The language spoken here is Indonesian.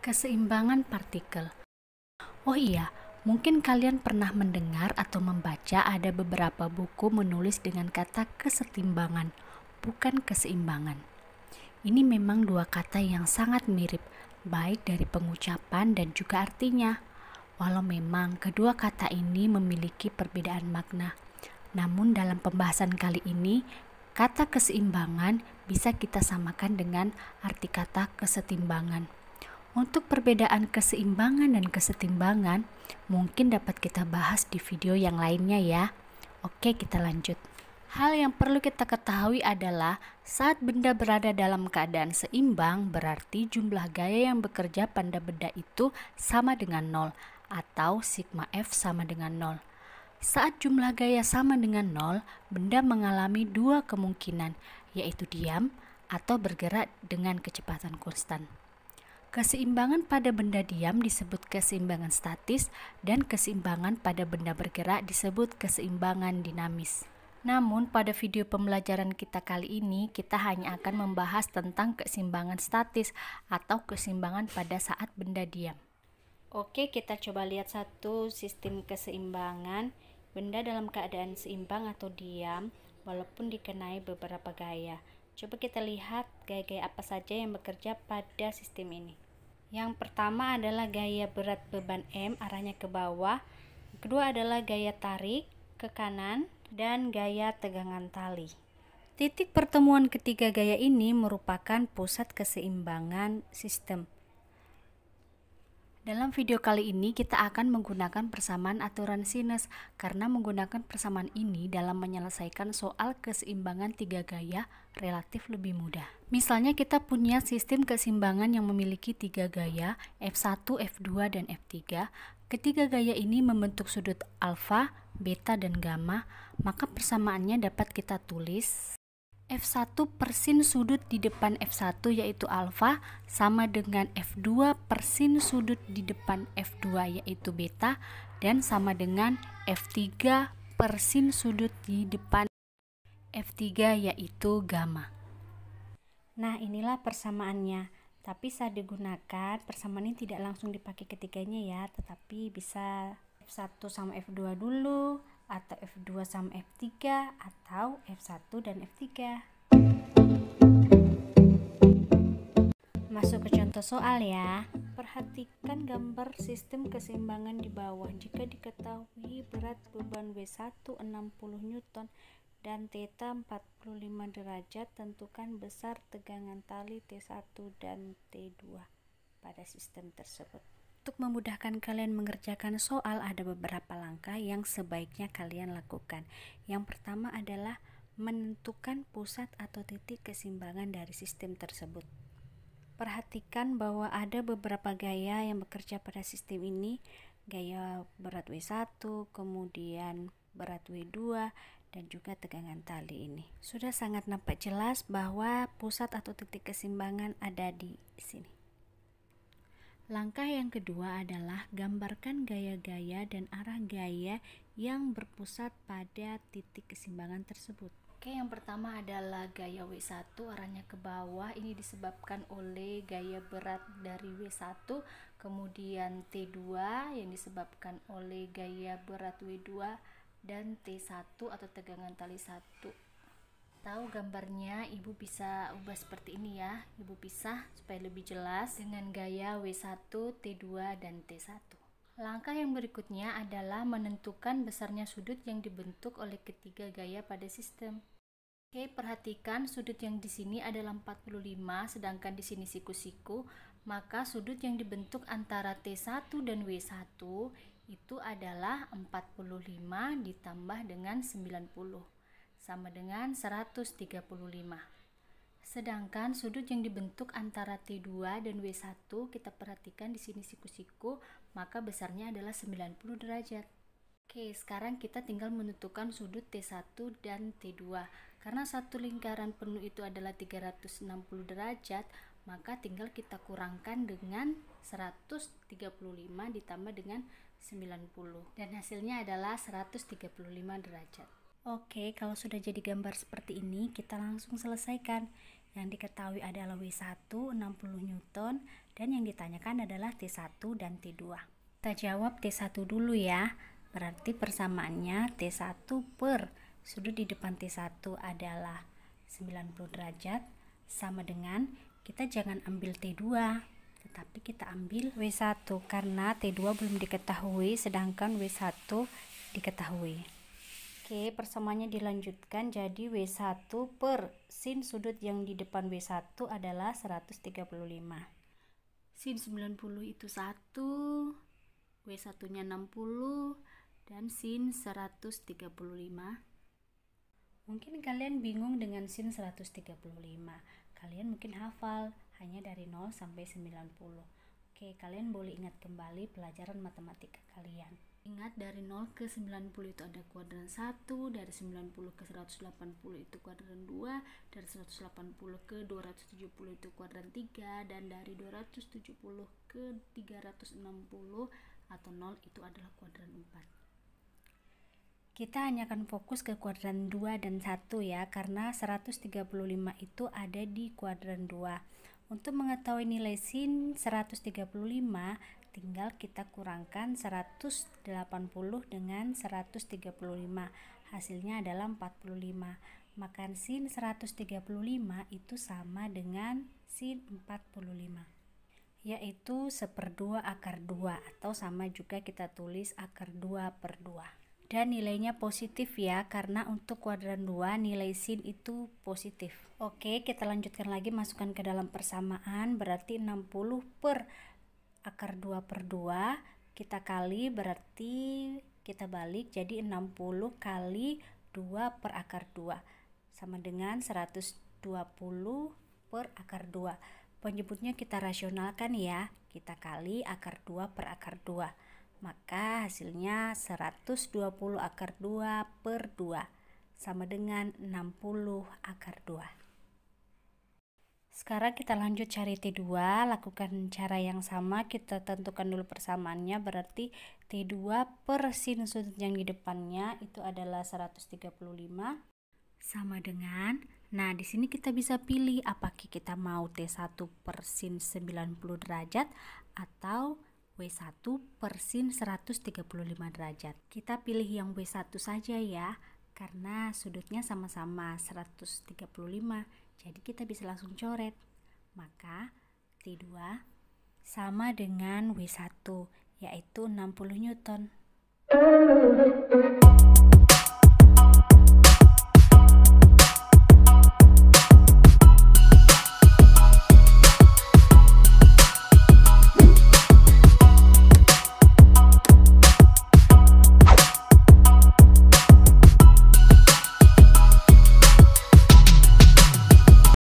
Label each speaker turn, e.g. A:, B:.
A: Keseimbangan partikel. Oh iya, mungkin kalian pernah mendengar atau membaca ada beberapa buku menulis dengan kata kesetimbangan, bukan keseimbangan. Ini memang dua kata yang sangat mirip, baik dari pengucapan dan juga artinya. Walau memang kedua kata ini memiliki perbedaan makna. Namun dalam pembahasan kali ini, kata keseimbangan bisa kita samakan dengan arti kata kesetimbangan. Untuk perbedaan keseimbangan dan kesetimbangan, mungkin dapat kita bahas di video yang lainnya ya. Oke, kita lanjut. Hal yang perlu kita ketahui adalah saat benda berada dalam keadaan seimbang, berarti jumlah gaya yang bekerja pada benda itu sama dengan 0, atau sigma F sama dengan 0. Saat jumlah gaya sama dengan 0, benda mengalami dua kemungkinan, yaitu diam atau bergerak dengan kecepatan konstan. Keseimbangan pada benda diam disebut keseimbangan statis dan keseimbangan pada benda bergerak disebut keseimbangan dinamis. Namun pada video pembelajaran kita kali ini kita hanya akan membahas tentang keseimbangan statis atau keseimbangan pada saat benda diam. Oke, kita coba lihat satu sistem keseimbangan benda dalam keadaan seimbang atau diam walaupun dikenai beberapa gaya. Coba kita lihat gaya-gaya apa saja yang bekerja pada sistem ini. Yang pertama adalah gaya berat beban M arahnya ke bawah. Kedua adalah gaya tarik ke kanan dan gaya tegangan tali. Titik pertemuan ketiga gaya ini merupakan pusat keseimbangan sistem. Dalam video kali ini kita akan menggunakan persamaan aturan sinus karena menggunakan persamaan ini dalam menyelesaikan soal keseimbangan tiga gaya relatif lebih mudah. Misalnya kita punya sistem keseimbangan yang memiliki tiga gaya F1, F2, dan F3. Ketiga gaya ini membentuk sudut alfa, beta, dan gamma, maka persamaannya dapat kita tulis F1 per sin sudut di depan F1 yaitu alfa sama dengan F2 per sin sudut di depan F2 yaitu beta dan sama dengan F3 per sin sudut di depan F3 yaitu gamma. Nah, inilah persamaannya. Tapi saat digunakan, persamaan ini tidak langsung dipakai ketiganya ya, tetapi bisa F1 sama F2 dulu, atau F2 sama F3, atau F1 dan F3. Masuk ke contoh soal ya. Perhatikan gambar sistem keseimbangan di bawah. Jika diketahui berat beban W1 60 Newton dan theta 45 derajat, tentukan besar tegangan tali T1 dan T2 pada sistem tersebut. Untuk memudahkan kalian mengerjakan soal, ada beberapa langkah yang sebaiknya kalian lakukan. Yang pertama adalah menentukan pusat atau titik keseimbangan dari sistem tersebut. Perhatikan bahwa ada beberapa gaya yang bekerja pada sistem ini, gaya berat W1, kemudian berat W2, dan juga tegangan tali ini. Sudah sangat nampak jelas bahwa pusat atau titik keseimbangan ada di sini. Langkah yang kedua adalah gambarkan gaya-gaya dan arah gaya yang berpusat pada titik keseimbangan tersebut. Oke, yang pertama adalah gaya W1 arahnya ke bawah. Ini disebabkan oleh gaya berat dari W1, kemudian T2 yang disebabkan oleh gaya berat W2 dan T1 atau tegangan tali 1. Tahu gambarnya, ibu bisa ubah seperti ini ya. Ibu pisah supaya lebih jelas dengan gaya W1, T2, dan T1. Langkah yang berikutnya adalah menentukan besarnya sudut yang dibentuk oleh ketiga gaya pada sistem. Oke, perhatikan sudut yang di sini adalah 45, sedangkan di sini siku-siku, maka sudut yang dibentuk antara T1 dan W1 itu adalah 45 ditambah dengan 90. Sama dengan 135. Sedangkan sudut yang dibentuk antara T2 dan W1 kita perhatikan di sini siku-siku, maka besarnya adalah 90 derajat. Oke, sekarang kita tinggal menentukan sudut T1 dan T2. Karena satu lingkaran penuh itu adalah 360 derajat, maka tinggal kita kurangkan dengan 135 ditambah dengan 90 dan hasilnya adalah 135 derajat. Oke, kalau sudah jadi gambar seperti ini, kita langsung selesaikan. Yang diketahui adalah W1 60 Newton dan yang ditanyakan adalah T1 dan T2. Kita jawab T1 dulu ya. Berarti persamaannya T1 per sudut di depan T1 adalah 90 derajat sama dengan, kita jangan ambil T2, tetapi kita ambil W1 karena T2 belum diketahui sedangkan W1 diketahui. Oke, persamaannya dilanjutkan jadi W1 per sin sudut yang di depan W1 adalah 135. Sin 90 itu 1, W1-nya 60, dan sin 135. Mungkin kalian bingung dengan sin 135. Kalian mungkin hafal hanya dari 0 sampai 90. Oke, kalian boleh ingat kembali pelajaran matematika kalian. Ingat dari 0 ke 90 itu ada kuadran 1, dari 90 ke 180 itu kuadran 2, dari 180 ke 270 itu kuadran 3, dan dari 270 ke 360 atau 0 itu adalah kuadran 4. Kita hanya akan fokus ke kuadran 2 dan 1 ya, karena 135 itu ada di kuadran 2. Untuk mengetahui nilai sin 135, tinggal kita kurangkan 180 dengan 135. Hasilnya adalah 45. Maka sin 135 itu sama dengan sin 45, yaitu 1/2 akar 2, atau sama juga kita tulis akar 2/2. Dan nilainya positif ya, karena untuk kuadran 2 nilai sin itu positif. Oke, kita lanjutkan lagi, masukkan ke dalam persamaan. Berarti 60 per akar 2/2 kita kali, berarti kita balik jadi 60 kali 2 per akar 2 sama dengan 120 per akar 2. Penyebutnya kita rasionalkan ya, kita kali akar 2 per akar 2. Maka hasilnya 120 akar 2 per 2 sama dengan 60 akar 2. Sekarang kita lanjut cari T2, lakukan cara yang sama, kita tentukan dulu persamaannya. Berarti T2 per sin sudut yang di depannya itu adalah 135 sama dengan, nah di sini kita bisa pilih apakah kita mau T1 per sin 90 derajat atau W1 per sin 135 derajat. Kita pilih yang W1 saja ya, karena sudutnya sama-sama 135, jadi kita bisa langsung coret. Maka T2 sama dengan W1, yaitu 60 Newton.